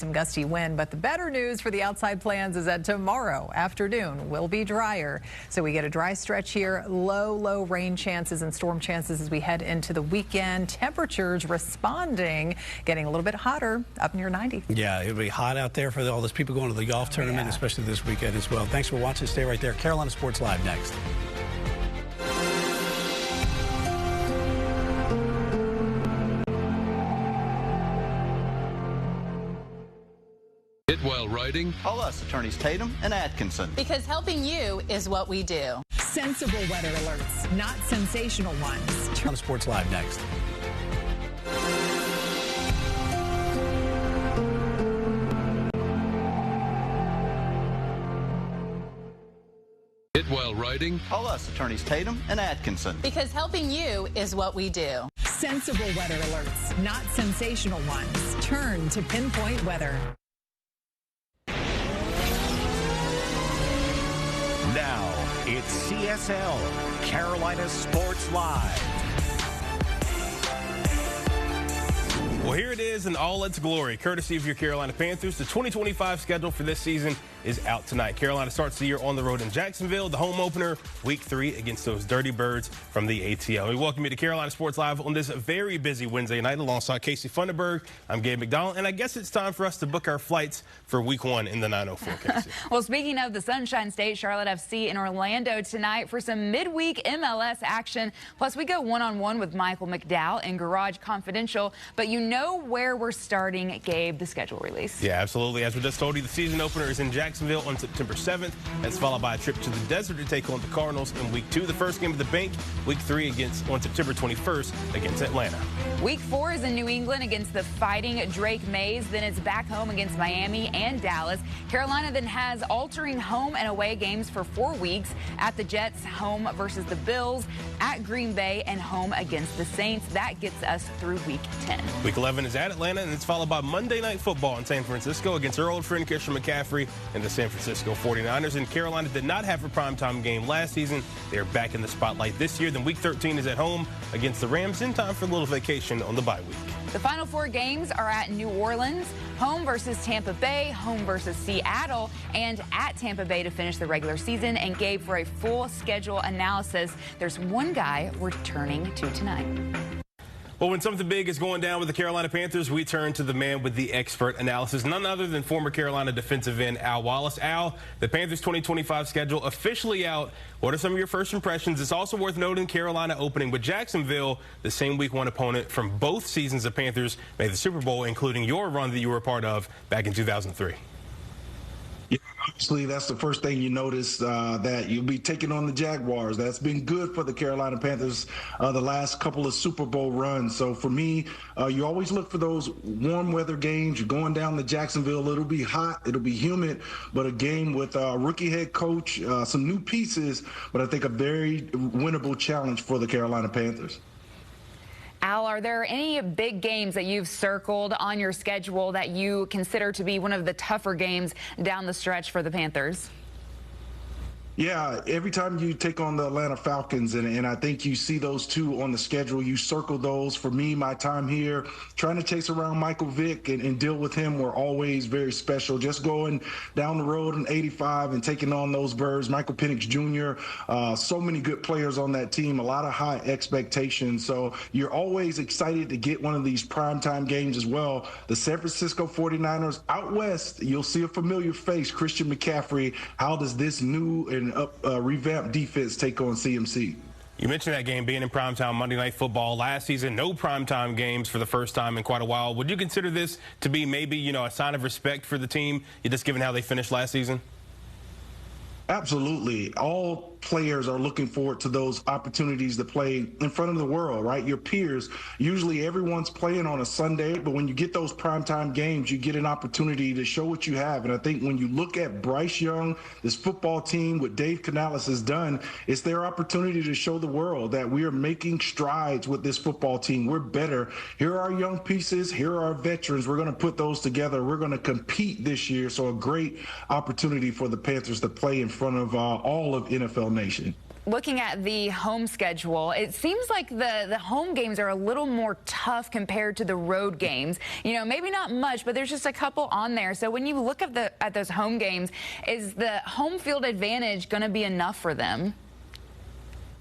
Some gusty wind, but the better news for the outside plans is that tomorrow afternoon will be drier. So we get a dry stretch here, low rain chances and storm chances as we head into the weekend. Temperatures responding, getting a little bit hotter, up near 90. Yeah, it'll be hot out there for all those people going to the golf tournament, especially this weekend as well. Thanks for watching. Stay right there. Carolina Sports Live next. While writing? Call us, attorneys Tatum and Atkinson. Because helping you is what we do. Sensible weather alerts, not sensational ones. On Sports Live next. While writing? Call us, attorneys Tatum and Atkinson. Because helping you is what we do. Sensible weather alerts, not sensational ones. Turn to Pinpoint Weather. Now, it's CSL, Carolina Sports Live. Well, here it is in all its glory, courtesy of your Carolina Panthers. The 2025 schedule for this season is out tonight. Carolina starts the year on the road in Jacksonville, the home opener, Week 3 against those Dirty Birds from the ATL. We welcome you to Carolina Sports Live on this very busy Wednesday night alongside Casey Funderburg. I'm Gabe McDonald, and I guess it's time for us to book our flights for Week 1 in the 904, Casey. Well, speaking of the Sunshine State, Charlotte FC in Orlando tonight for some midweek MLS action. Plus, we go one-on-one with Michael McDowell in Garage Confidential. But you know where we're starting, Gabe, the schedule release. Yeah, absolutely. As we just told you, the season opener is in Jacksonville on September 7th. That's followed by a trip to the desert to take on the Cardinals in Week 2. The first game of the bank, Week 3 on September 21st against Atlanta. Week 4 is in New England against the Fighting Drake Mays. Then it's back home against Miami and Dallas. Carolina then has altering home and away games for 4 weeks. At the Jets, home versus the Bills. At Green Bay and home against the Saints. That gets us through Week 10. Week 11 is at Atlanta, and it's followed by Monday Night Football in San Francisco against our old friend Christian McCaffrey and the San Francisco 49ers. And Carolina did not have a primetime game last season. They're back in the spotlight this year. Then Week 13 is at home against the Rams in time for a little vacation on the bye week. The final 4 games are at New Orleans, home versus Tampa Bay, home versus Seattle, and at Tampa Bay to finish the regular season. And Gabe, for a full schedule analysis, there's one guy we're turning to tonight. Well, when something big is going down with the Carolina Panthers, we turn to the man with the expert analysis, none other than former Carolina defensive end Al Wallace. Al, the Panthers 2025 schedule officially out. What are some of your first impressions? It's also worth noting Carolina opening with Jacksonville, the same Week 1 opponent from both seasons the Panthers made the Super Bowl, including your run that you were a part of back in 2003. Yeah, obviously, that's the first thing you notice, that you'll be taking on the Jaguars. That's been good for the Carolina Panthers the last couple of Super Bowl runs. So for me, you always look for those warm weather games. You're going down to Jacksonville. It'll be hot. It'll be humid. But a game with a rookie head coach, some new pieces, but I think a very winnable challenge for the Carolina Panthers. Al, are there any big games that you've circled on your schedule that you consider to be one of the tougher games down the stretch for the Panthers? Yeah, every time you take on the Atlanta Falcons, and I think you see those two on the schedule, you circle those. For me, my time here, trying to chase around Michael Vick and deal with him were always very special. Just going down the road in 85 and taking on those Birds, Michael Penix Jr., so many good players on that team, a lot of high expectations. So you're always excited to get one of these primetime games as well. The San Francisco 49ers out west, you'll see a familiar face, Christian McCaffrey. How does this new and revamped defense take on CMC? You mentioned that game being in primetime Monday Night Football last season. No primetime games for the first time in quite a while. Would you consider this to be maybe, a sign of respect for the team, just given how they finished last season? Absolutely. All players are looking forward to those opportunities to play in front of the world, right? Your peers. Usually everyone's playing on a Sunday, but when you get those primetime games, you get an opportunity to show what you have. And I think when you look at Bryce Young, this football team, what Dave Canales has done, it's their opportunity to show the world that we are making strides with this football team. We're better. Here are our young pieces. Here are our veterans. We're going to put those together. We're going to compete this year. So a great opportunity for the Panthers to play in front of all of NFL Nation. looking at the home schedule, it seems like the home games are a little more tough compared to the road games. You know, maybe not much, but there's just a couple on there. So when you look at those home games, is the home field advantage going to be enough for them?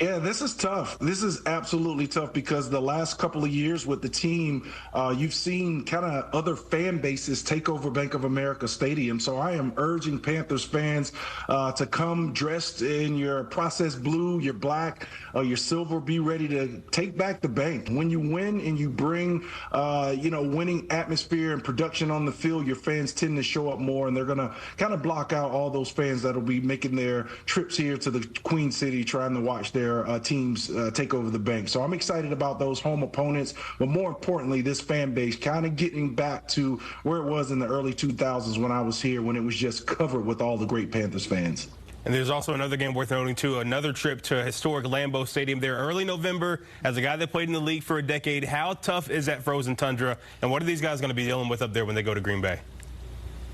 Yeah, this is tough. This is absolutely tough because the last couple of years with the team, you've seen kind of other fan bases take over Bank of America Stadium. So I am urging Panthers fans to come dressed in your processed blue, your black, your silver. Be ready to take back the bank. When you win and you bring, winning atmosphere and production on the field, your fans tend to show up more, and they're going to kind of block out all those fans that will be making their trips here to the Queen City trying to watch their teams take over the bank. So I'm excited about those home opponents, but more importantly, this fan base kind of getting back to where it was in the early 2000s when I was here, when it was just covered with all the great Panthers fans. And there's also another game worth noting, too, another trip to historic Lambeau Stadium there early November. As a guy that played in the league for a decade, how tough is that frozen tundra, and what are these guys going to be dealing with up there when they go to Green Bay?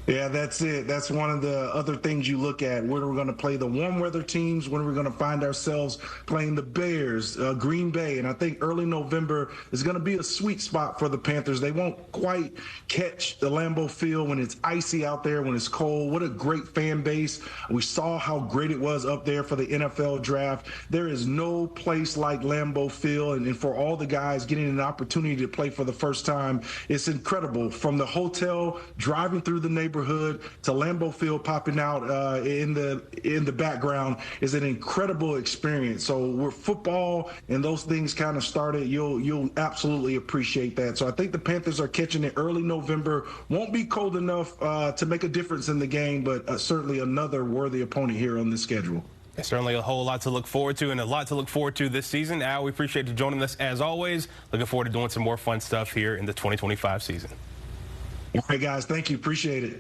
Yeah, that's it. That's one of the other things you look at. When are we going to play the warm weather teams? When are we going to find ourselves playing the Bears, Green Bay? And I think early November is going to be a sweet spot for the Panthers. They won't quite catch the Lambeau Field when it's icy out there, when it's cold. What a great fan base. We saw how great it was up there for the NFL draft. There is no place like Lambeau Field. And for all the guys getting an opportunity to play for the first time, it's incredible. From the hotel, driving through the neighborhood, to Lambeau Field popping out in the background is an incredible experience. So where football and those things kind of started, you'll absolutely appreciate that. So I think the Panthers are catching it early November. Won't be cold enough to make a difference in the game, but certainly another worthy opponent here on the schedule. Certainly a whole lot to look forward to, and a lot to look forward to this season. Al, we appreciate you joining us as always. Looking forward to doing some more fun stuff here in the 2025 season. All right, guys. Thank you. Appreciate it.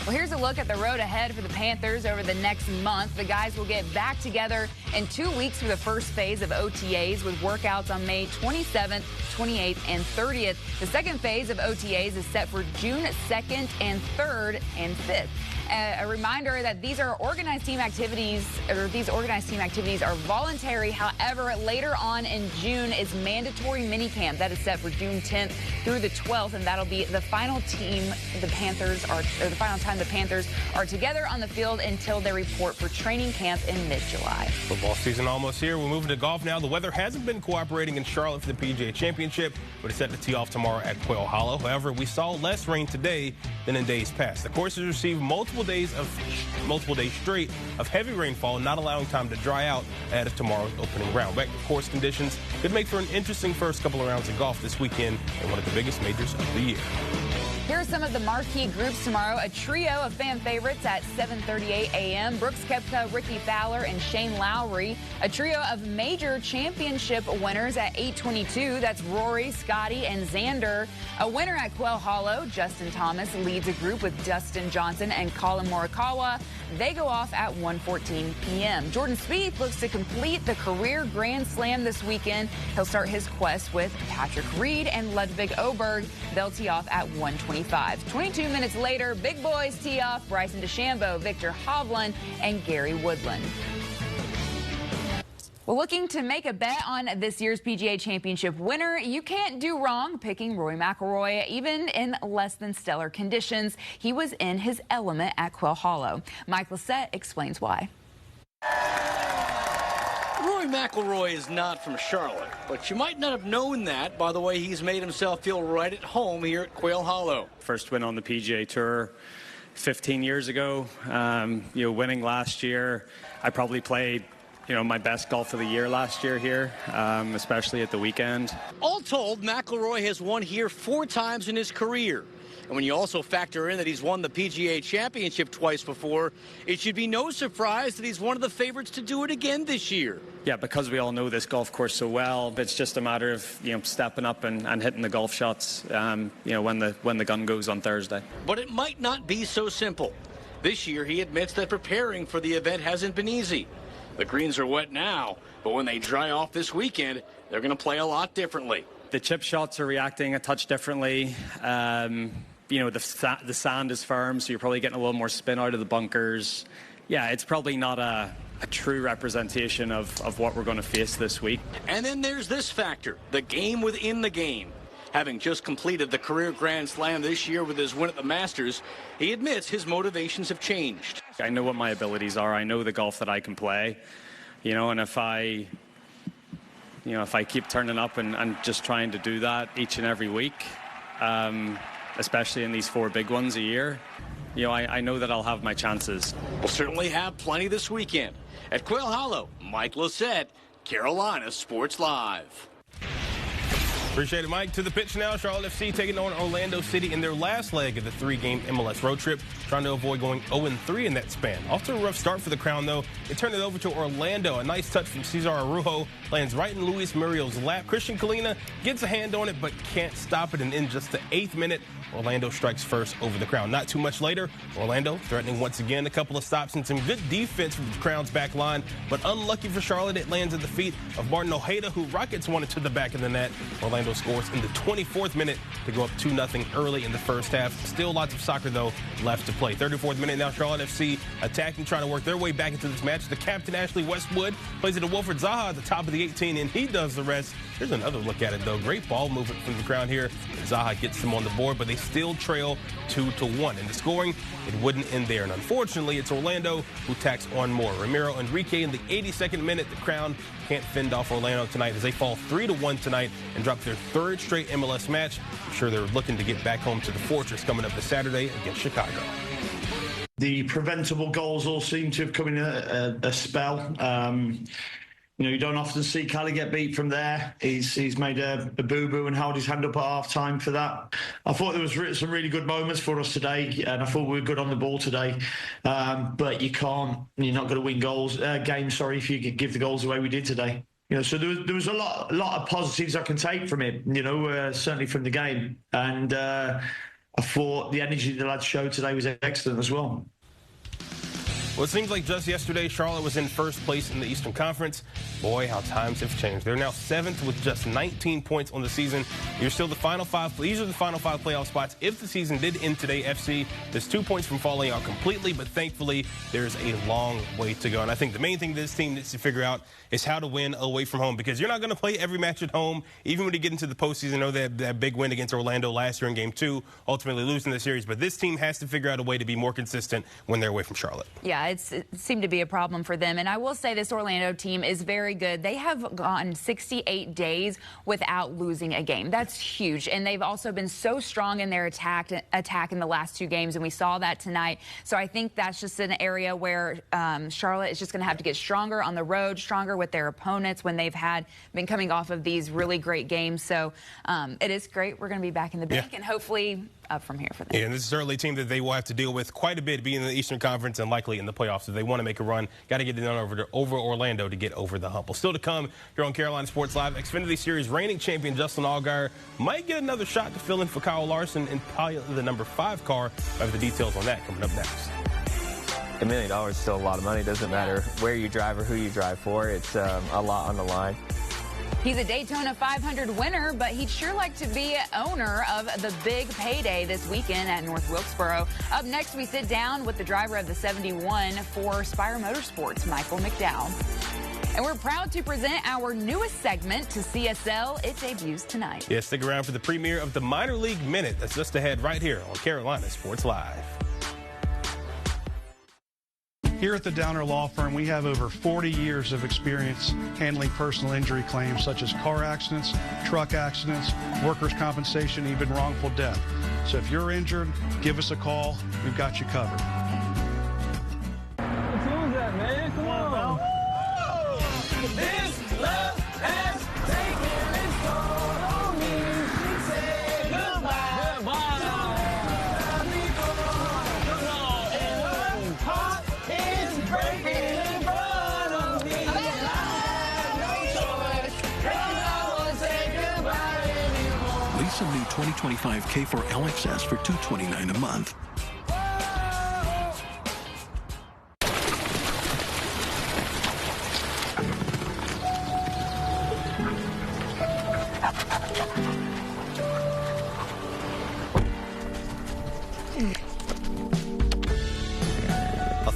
Well, here's a look at the road ahead for the Panthers over the next month. The guys will get back together in 2 weeks for the first phase of OTAs with workouts on May 27th, 28th, and 30th. The second phase of OTAs is set for June 2nd and 3rd and 5th. A reminder that these organized team activities are voluntary. However, later on in June is mandatory minicamp. That is set for June 10th through the 12th, and that'll be the final time the Panthers are together on the field until they report for training camp in mid-July. Football season almost here. We're moving to golf now. The weather hasn't been cooperating in Charlotte for the PGA Championship, but it's set to tee off tomorrow at Quail Hollow. However, we saw less rain today than in days past. The course has received multiple days straight of heavy rainfall, not allowing time to dry out ahead of tomorrow's opening round. Wet course conditions could make for an interesting first couple of rounds of golf this weekend in one of the biggest majors of the year. Here are some of the marquee groups tomorrow. A trio of fan favorites at 7:38 a.m. Brooks Koepka, Ricky Fowler, and Shane Lowry. A trio of major championship winners at 8:22. That's Rory, Scotty, and Xander. A winner at Quail Hollow, Justin Thomas, leads a group with Dustin Johnson and Colin Morikawa. They go off at 1:14 p.m. Jordan Spieth looks to complete the career Grand Slam this weekend. He'll start his quest with Patrick Reed and Ludwig Oberg. They'll tee off at 1:25. 22 minutes later, big boys tee off. Bryson DeChambeau, Victor Hovland, and Gary Woodland. Well, looking to make a bet on this year's PGA Championship winner, you can't do wrong picking Rory McIlroy. Even in less than stellar conditions, he was in his element at Quail Hollow. Mike Lissette explains why. Rory McIlroy is not from Charlotte, but you might not have known that by the way he's made himself feel right at home here at Quail Hollow. First win on the PGA Tour 15 years ago, winning last year. I probably played my best golf of the year last year here, especially at the weekend. All told, McIlroy has won here 4 times in his career. And when you also factor in that he's won the PGA Championship twice before, it should be no surprise that he's one of the favorites to do it again this year. Yeah, because we all know this golf course so well, it's just a matter of stepping up and hitting the golf shots when the gun goes on Thursday. But it might not be so simple. This year he admits that preparing for the event hasn't been easy. The greens are wet now, but when they dry off this weekend, they're going to play a lot differently. The chip shots are reacting a touch differently. The sand is firm, so you're probably getting a little more spin out of the bunkers. Yeah, it's probably not a a true representation of what we're going to face this week. And then there's this factor, the game within the game. Having just completed the career Grand Slam this year with his win at the Masters, he admits his motivations have changed. I know what my abilities are. I know the golf that I can play, and if I keep turning up and just trying to do that each and every week, especially in these 4 big ones a year, I know that I'll have my chances. We'll certainly have plenty this weekend. At Quail Hollow, Mike Lissette, Carolina Sports Live. Appreciate it, Mike. To the pitch now. Charlotte FC taking on Orlando City in their last leg of the 3-game MLS road trip, trying to avoid going 0-3 in that span. Off to a rough start for the Crown, though. They turned it over to Orlando. A nice touch from Cesar Araujo lands right in Luis Muriel's lap. Christian Kalina gets a hand on it, but can't stop it. And in just the 8th minute, Orlando strikes first over the Crown. Not too much later, Orlando threatening once again. A couple of stops and some good defense from the Crown's back line, but unlucky for Charlotte, it lands at the feet of Martin Ojeda, who rockets one to the back of the net. Orlando scores in the 24th minute to go up 2-0 early in the first half. Still lots of soccer, though, left to play. 34th minute now, Charlotte FC attacking, trying to work their way back into this match. The captain, Ashley Westwood, plays it to Wilfred Zaha at the top of the 18, and he does the rest. Here's another look at it, though. Great ball movement from the Crown here. Zaha gets them on the board, but they still trail 2-1. And the scoring, it wouldn't end there. And unfortunately, it's Orlando who tacks on more. Ramiro Enrique in the 82nd minute. The Crown can't fend off Orlando tonight as they fall 3-1 tonight and drop their 3rd straight MLS match. I'm sure they're looking to get back home to the Fortress coming up this Saturday against Chicago. The preventable goals all seem to have come in a spell. You don't often see Cali get beat from there. He's made a boo-boo and held his hand up at half-time for that. I thought there was some really good moments for us today, and I thought we were good on the ball today. But you're not going to win games, if you give the goals away we did today. So there was a lot of positives I can take from it, certainly from the game. And I thought the energy the lads showed today was excellent as well. Well, it seems like just yesterday, Charlotte was in first place in the Eastern Conference. Boy, how times have changed. They're now 7th with just 19 points on the season. You're still the final 5. These are the final 5 playoff spots. If the season did end today, FC, there's 2 points from falling out completely, but thankfully, there's a long way to go. And I think the main thing this team needs to figure out is how to win away from home, because you're not going to play every match at home. Even when you get into the postseason, I know they had that big win against Orlando last year in Game 2, ultimately losing the series. But this team has to figure out a way to be more consistent when they're away from Charlotte. Yeah, it seemed to be a problem for them. And I will say this Orlando team is very good. They have gone 68 days without losing a game. That's huge. And they've also been so strong in their attack in the last 2 games, and we saw that tonight. So I think that's just an area where Charlotte is just going to have to get stronger on the road, stronger with their opponents when they've been coming off of these really great games. So it is great. We're going to be back in the bank and hopefully up from here for them. Yeah, and this is certainly a team that they will have to deal with quite a bit, being in the Eastern Conference and likely in the playoffs. If they want to make a run, got to get it done over Orlando to get over the hump. Well, still to come here on Carolina Sports Live, Xfinity Series reigning champion Justin Allgaier might get another shot to fill in for Kyle Larson and probably the number 5 car. I have the details on that coming up next. $1 million is still a lot of money. It doesn't matter where you drive or who you drive for. It's a lot on the line. He's a Daytona 500 winner, but he'd sure like to be owner of the big payday this weekend at North Wilkesboro. Up next, we sit down with the driver of the 71 for Spire Motorsports, Michael McDowell. And we're proud to present our newest segment to CSL. It debuts tonight. Yeah, stick around for the premiere of the Minor League Minute. That's just ahead right here on Carolina Sports Live. Here at the Downer Law Firm, we have over 40 years of experience handling personal injury claims such as car accidents, truck accidents, workers' compensation, even wrongful death. So if you're injured, give us a call. We've got you covered. What team is that, man? Come on. This love has taken its toll on me. She said goodbye. Goodbye. Lease a new 2025 K4 LXS for $229 a month.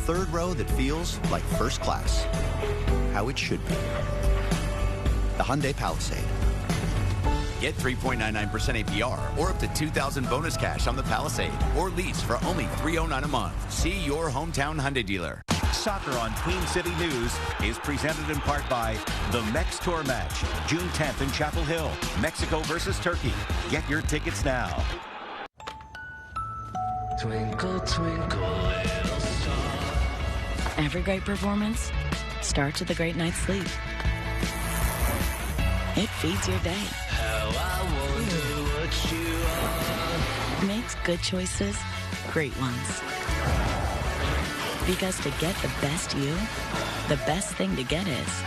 third row that feels like first class. How it should be. The Hyundai Palisade. Get 3.99% APR or up to $2,000 bonus cash on the Palisade or lease for only $309 a month. See your hometown Hyundai dealer. Soccer on Queen City News is presented in part by the Mex Tour Match, June 10th in Chapel Hill, Mexico versus Turkey. Get your tickets now. Twinkle, twinkle, little star. Every great performance starts with a great night's sleep. It feeds your day. How I wonder what you are. Makes good choices great ones. Because to get the best you, the best thing to get is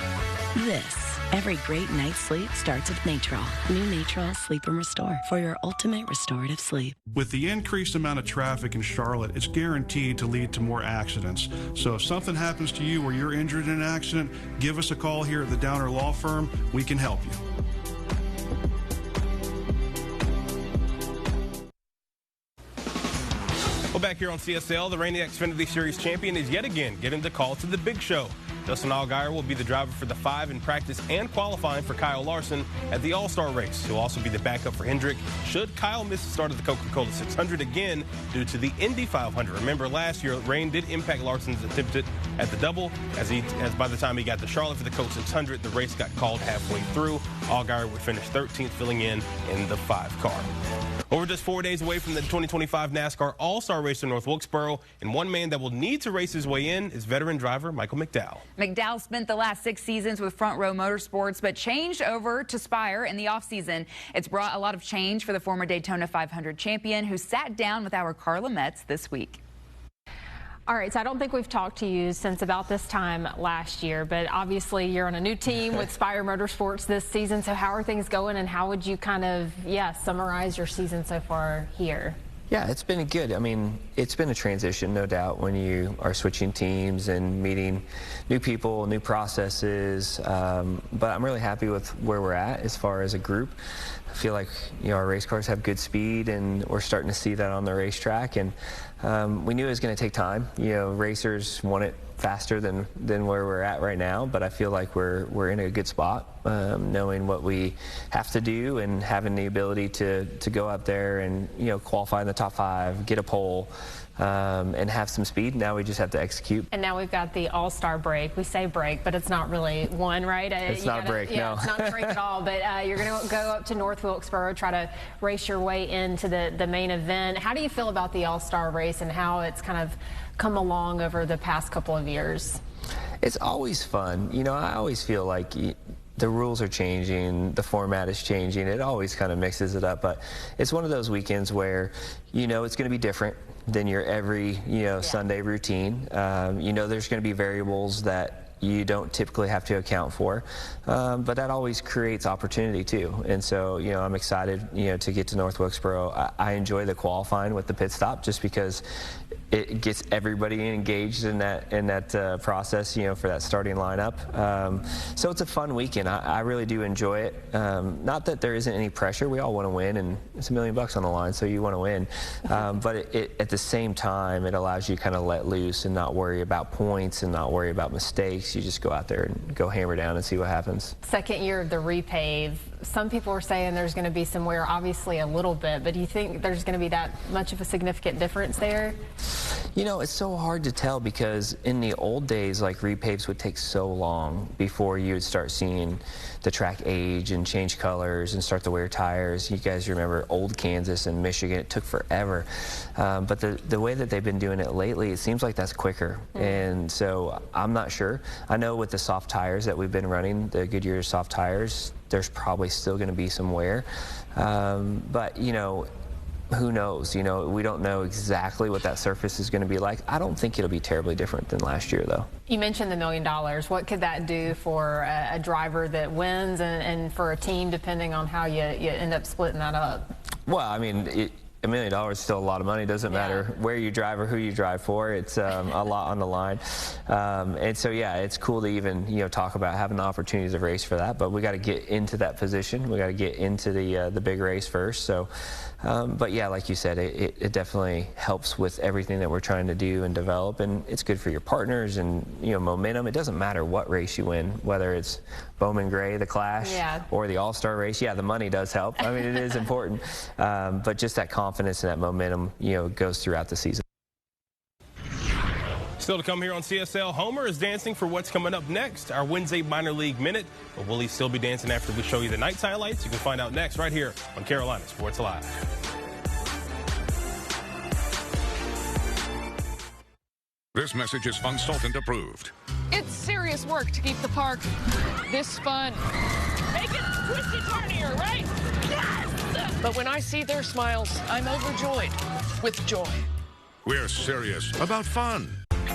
this. Every great night's sleep starts with Natrol. New Natrol Sleep and Restore for your ultimate restorative sleep. With the increased amount of traffic in Charlotte, it's guaranteed to lead to more accidents. So if something happens to you or you're injured in an accident, give us a call here at the Downer Law Firm. We can help you. Well, back here on CSL, the reigning Xfinity Series champion is yet again getting the call to the big show. Justin Allgaier will be the driver for the 5 in practice and qualifying for Kyle Larson at the All-Star race. He'll also be the backup for Hendrick should Kyle miss the start of the Coca-Cola 600 again due to the Indy 500. Remember, last year, rain did impact Larson's attempt at the double, as by the time he got to Charlotte for the Coke 600, the race got called halfway through. Allgaier would finish 13th, filling in the 5 car. We're just 4 days away from the 2025 NASCAR All-Star race in North Wilkesboro, and one man that will need to race his way in is veteran driver Michael McDowell. McDowell spent the last 6 seasons with Front Row Motorsports, but changed over to Spire in the offseason. It's brought a lot of change for the former Daytona 500 champion, who sat down with our Carla Metz this week. All right, so I don't think we've talked to you since about this time last year, but obviously you're on a new team with Spire Motorsports this season. So how are things going, and how would you kind of, summarize your season so far here? Yeah, it's been good. I mean, it's been a transition, no doubt, when you are switching teams and meeting new people, new processes. But I'm really happy with where we're at as far as a group. I feel like, our race cars have good speed, and we're starting to see that on the racetrack. And we knew it was going to take time. Racers want it faster than where we're at right now, but I feel like we're in a good spot, knowing what we have to do and having the ability to go out there and qualify in the top 5, get a pole, and have some speed. Now we just have to execute. And now we've got the All-Star break. We say break, but it's not really one, right? It's not a break, no. It's not a break at all, but you're going to go up to North Wilkesboro, try to race your way into the main event. How do you feel about the All-Star race and how it's kind of come along over the past couple of years? It's always fun. I always feel like the rules are changing, the format is changing. It always kind of mixes it up, but it's one of those weekends where it's going to be different than your every Sunday routine. There's going to be variables that you don't typically have to account for, but that always creates opportunity too. And so I'm excited to get to North Wilkesboro. I enjoy the qualifying with the pit stop just because it gets everybody engaged in that process, for that starting lineup. So it's a fun weekend. I really do enjoy it. Not that there isn't any pressure. We all want to win, and it's $1 million on the line, so you want to win. But at the same time, it allows you to kind of let loose and not worry about points and not worry about mistakes. You just go out there and go hammer down and see what happens. Second year of the repave. Some people are saying there's going to be some wear, obviously a little bit, but do you think there's going to be that much of a significant difference there? It's so hard to tell because in the old days, like repaves would take so long before you would start seeing the track age and change colors and start to wear tires. You guys remember old Kansas and Michigan, it took forever. But the way that they've been doing it lately, it seems like that's quicker. And so I'm not sure. I know with the soft tires that we've been running, the Goodyear soft tires, there's probably still going to be some wear. But, who knows? We don't know exactly what that surface is going to be like. I don't think it'll be terribly different than last year, though. You mentioned the $1 million. What could that do for a driver that wins and for a team, depending on how you end up splitting that up? Well, I mean, $1 million is still a lot of money. It doesn't matter where you drive or who you drive for. It's a lot on the line. And so, it's cool to even, talk about having the opportunity to race for that. But we got to get into that position. We got to get into the big race first. So, But yeah, like you said, it definitely helps with everything that we're trying to do and develop, and it's good for your partners and, you know, momentum. It doesn't matter what race you win, whether it's Bowman Gray, the Clash, or the All-Star race. Yeah, the money does help. I mean, it is important, but just that confidence and that momentum, you know, goes throughout the season. Still to come here on CSL, Homer is dancing for what's coming up next, our Wednesday Minor League Minute. But will he still be dancing after we show you the night's highlights? You can find out next right here on Carolina Sports Live. This message is consultant approved. It's serious work to keep the park this fun. Make it twisty-turnier, right? Yes! But when I see their smiles, I'm overjoyed with joy. We're serious about fun.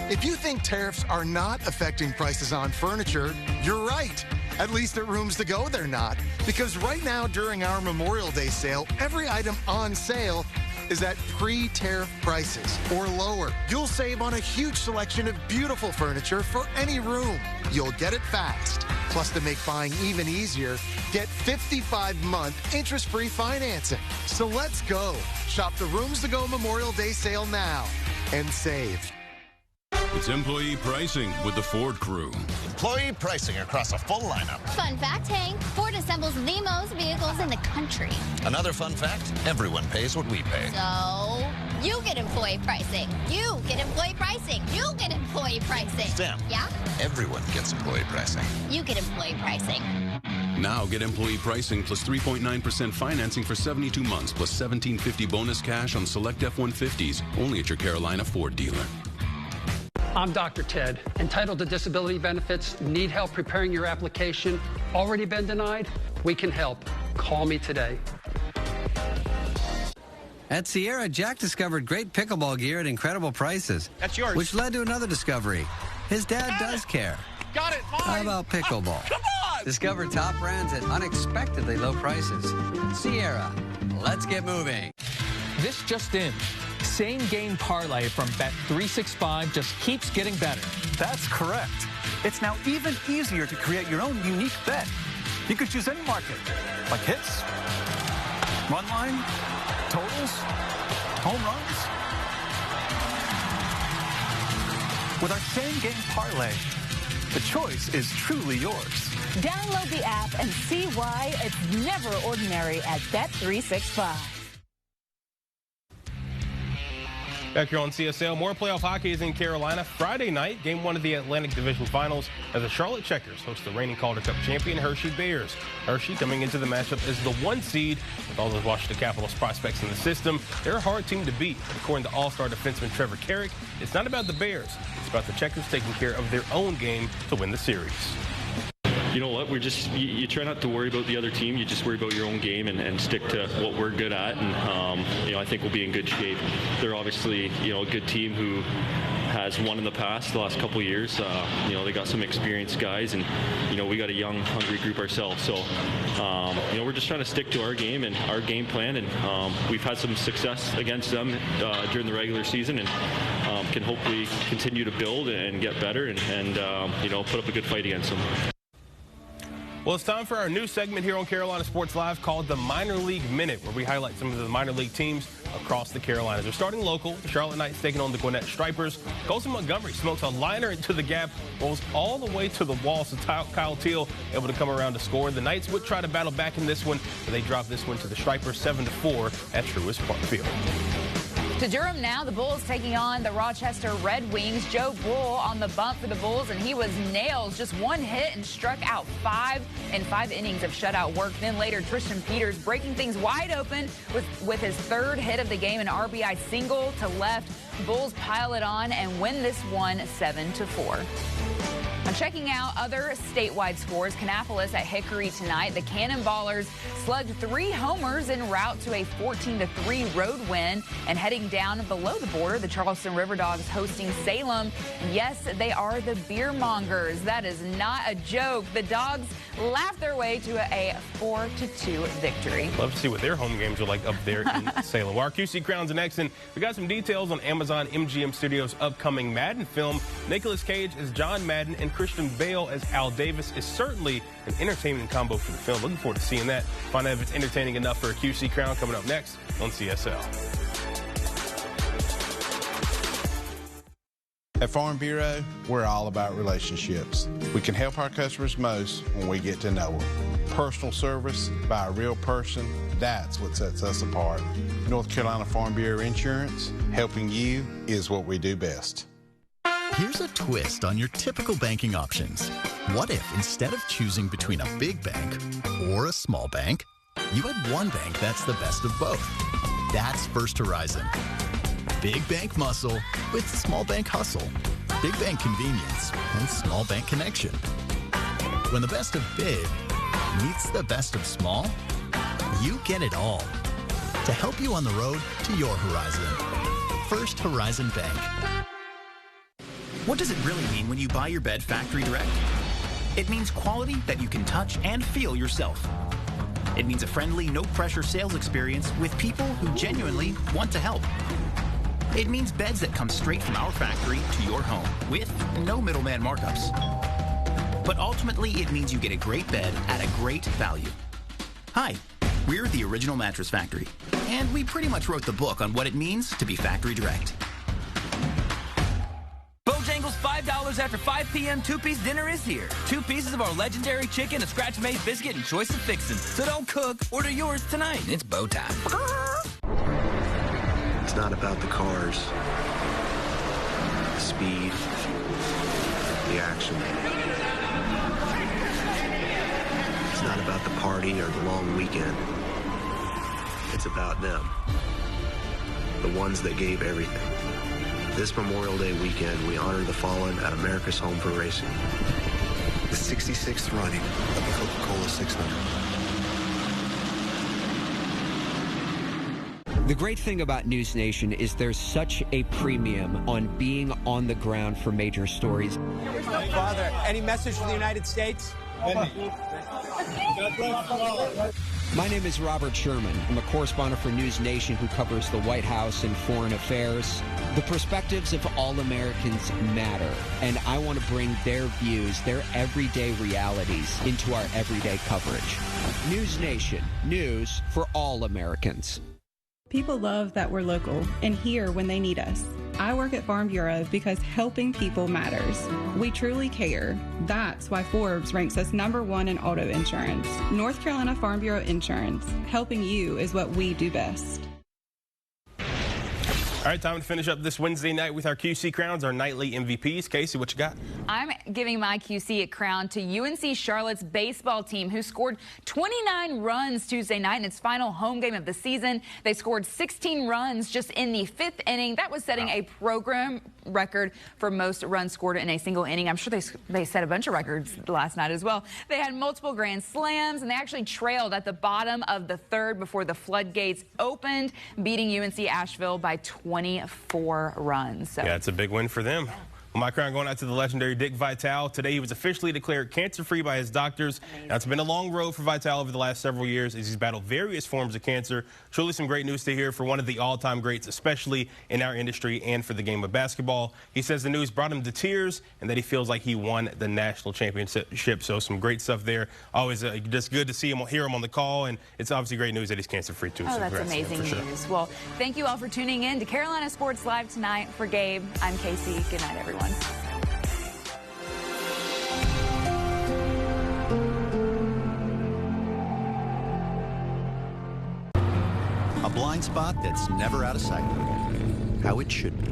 If you think tariffs are not affecting prices on furniture, you're right. At least at Rooms To Go, they're not. Because right now, during our Memorial Day sale, every item on sale is at pre-tariff prices or lower. You'll save on a huge selection of beautiful furniture for any room. You'll get it fast. Plus, to make buying even easier, get 55-month interest-free financing. So let's go. Shop the Rooms To Go Memorial Day sale now and save. It's employee pricing with the Ford crew. Employee pricing across a full lineup. Fun fact, Hank, Ford assembles the most vehicles in the country. Another fun fact, everyone pays what we pay. So, you get employee pricing. You get employee pricing. You get employee pricing. Stem. Yeah? Everyone gets employee pricing. You get employee pricing. Now get employee pricing plus 3.9% financing for 72 months plus $1,750 bonus cash on select F-150s. Only at your Carolina Ford dealer. I'm Dr. Ted. Entitled to disability benefits? Need help preparing your application? Already been denied? We can help. Call me today. At Sierra, Jack discovered great pickleball gear at incredible prices. That's yours. Which led to another discovery. His dad does care. Got it. Fine. How about pickleball? Come on. Discover top brands at unexpectedly low prices. Sierra, let's get moving. This just in. Same game parlay from Bet365 just keeps getting better. That's correct. It's now even easier to create your own unique bet. You could choose any market, like hits, run line, totals, home runs. With our same game parlay, the choice is truly yours. Download the app and see why it's never ordinary at Bet365. Back here on CSL, more playoff hockey is in Carolina. Friday night, Game 1 of the Atlantic Division Finals as the Charlotte Checkers host the reigning Calder Cup champion Hershey Bears. Hershey coming into the matchup as the 1 seed. With all those Washington Capitals prospects in the system, they're a hard team to beat. But according to All-Star defenseman Trevor Carrick, it's not about the Bears. It's about the Checkers taking care of their own game to win the series. You know what, you try not to worry about the other team, you just worry about your own game and stick to what we're good at, and I think we'll be in good shape. They're obviously, a good team who has won in the past, the last couple of years. They got some experienced guys, and, we got a young, hungry group ourselves. So, we're just trying to stick to our game and our game plan, and we've had some success against them during the regular season, and can hopefully continue to build and get better and put up a good fight against them. Well, it's time for our new segment here on Carolina Sports Live called the Minor League Minute, where we highlight some of the minor league teams across the Carolinas. They're starting local. The Charlotte Knights taking on the Gwinnett Stripers. Colson Montgomery smokes a liner into the gap, rolls all the way to the wall, so Kyle Teal able to come around to score. The Knights would try to battle back in this one, but they drop this one to the Stripers 7-4 at Truist Park Field. To Durham now, the Bulls taking on the Rochester Red Wings. Joe Bull on the bump for the Bulls, and he was nails. Just one hit and struck out 5 in 5 innings of shutout work. Then later, Tristan Peters breaking things wide open with his 3rd hit of the game, an RBI single to left. Bulls pile it on and win this one 7-4. I'm checking out other statewide scores. Kannapolis at Hickory tonight. The Cannonballers slugged 3 homers en route to a 14-3 road win. And heading down below the border, the Charleston River Dogs hosting Salem. Yes, they are the beer mongers. That is not a joke. The Dogs laughed their way to a 4-2 victory. Love to see what their home games are like up there in Salem. Our QC Crowns and Exon. We got some details on Amazon MGM Studios' upcoming Madden film. Nicolas Cage as John Madden and Chris Christian Bale as Al Davis is certainly an entertaining combo for the film. Looking forward to seeing that. Find out if it's entertaining enough for a QC crown coming up next on CSL. At Farm Bureau, we're all about relationships. We can help our customers most when we get to know them. Personal service by a real person, that's what sets us apart. North Carolina Farm Bureau Insurance, helping you is what we do best. Here's a twist on your typical banking options. What if instead of choosing between a big bank or a small bank, you had one bank that's the best of both? That's First Horizon. Big bank muscle with small bank hustle. Big bank convenience and small bank connection. When the best of big meets the best of small, you get it all. To help you on the road to your horizon. First Horizon Bank. What does it really mean when you buy your bed factory direct? It means quality that you can touch and feel yourself. It means a friendly, no-pressure sales experience with people who genuinely want to help. It means beds that come straight from our factory to your home with no middleman markups. But ultimately, it means you get a great bed at a great value. Hi, we're the Original Mattress Factory, and we pretty much wrote the book on what it means to be factory direct. Bojangles $5 after 5 p.m. two-piece dinner is here. 2 pieces of our legendary chicken, a scratch-made biscuit, and choice of fixin'. So don't cook, order yours tonight. It's bow time. It's not about the cars, the speed, the action. It's not about the party or the long weekend. It's about them, the ones that gave everything. This Memorial Day weekend, we honor the fallen at America's Home for Racing. The 66th running of the Coca-Cola 600. The great thing about News Nation is there's such a premium on being on the ground for major stories. Father, any message for the United States? My name is Robert Sherman. I'm a correspondent for News Nation who covers the White House and foreign affairs. The perspectives of all Americans matter, and I want to bring their views, their everyday realities into our everyday coverage. News Nation, news for all Americans. People love that we're local and here when they need us. I work at Farm Bureau because helping people matters. We truly care. That's why Forbes ranks us #1 in auto insurance. North Carolina Farm Bureau Insurance. Helping you is what we do best. All right, time to finish up this Wednesday night with our QC crowns, our nightly MVPs. Casey, what you got? I'm giving my QC crown to UNC Charlotte's baseball team, who scored 29 runs Tuesday night in its final home game of the season. They scored 16 runs just in the 5th inning. That was setting a program record for most runs scored in a single inning. I'm sure they set a bunch of records last night as well. They had multiple grand slams, and they actually trailed at the bottom of the 3rd before the floodgates opened, beating UNC Asheville by 24 runs. So. Yeah, it's a big win for them. Well, my crown going out to the legendary Dick Vitale. Today he was officially declared cancer-free by his doctors. Now, it's been a long road for Vitale over the last several years as he's battled various forms of cancer. Truly some great news to hear for one of the all-time greats, especially in our industry and for the game of basketball. He says the news brought him to tears and that he feels like he won the national championship. So some great stuff there. Always just good to see him, hear him on the call, and it's obviously great news that he's cancer-free too. Oh, so that's amazing news. Well, thank you all for tuning in to Carolina Sports Live tonight. For Gabe, I'm Casey. Good night, everyone. A blind spot that's never out of sight. How it should be.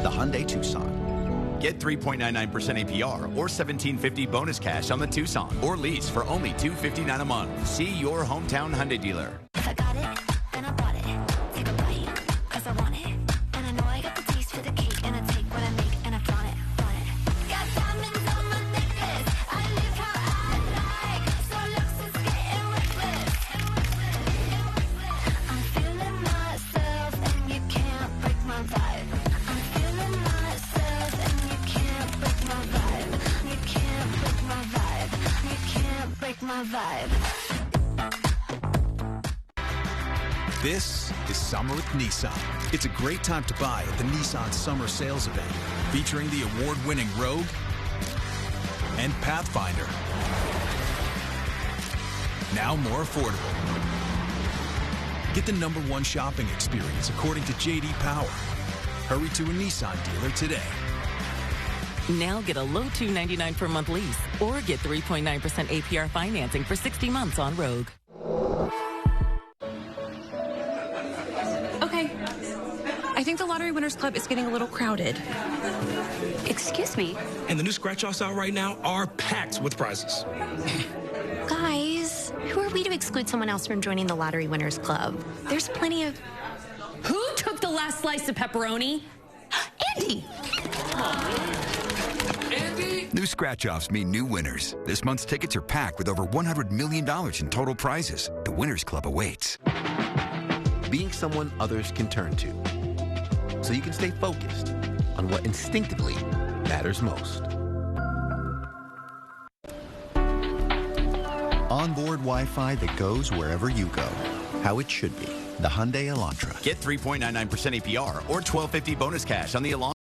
The Hyundai Tucson. Get 3.99% APR or $1,750 bonus cash on the Tucson or lease for only $259 a month. See your hometown Hyundai dealer. If I got it, then I bought it. Take a bite, 'cause I want it. And I know I got the taste for the cake. And I take what I make and I flaunt it. Got diamonds on my necklace. I live how I like. So looks is getting reckless. I'm feeling myself and you can't break my vibe. I'm feeling myself and you can't break my vibe. You can't break my vibe. You can't break my vibe. This is summer with Nissan. It's a great time to buy at the Nissan Summer Sales Event, featuring the award-winning Rogue, and Pathfinder. Now more affordable. Get the #1 shopping experience according to J.D. Power. Hurry to a Nissan dealer today. Now get a low $299 per month lease or get 3.9% APR financing for 60 months on Rogue. Okay. I think the Lottery Winners Club is getting a little crowded. Excuse me? And the new scratch-offs out right now are packed with prizes. Guys, who are we to exclude someone else from joining the Lottery Winners Club? There's plenty of... Who took the last slice of pepperoni? Andy! New scratch-offs mean new winners. This month's tickets are packed with over $100 million in total prizes. The Winners Club awaits. Being someone others can turn to, so you can stay focused on what instinctively matters most. Onboard Wi-Fi that goes wherever you go. How it should be. The Hyundai Elantra. Get 3.99% APR or $12.50 bonus cash on the Elantra.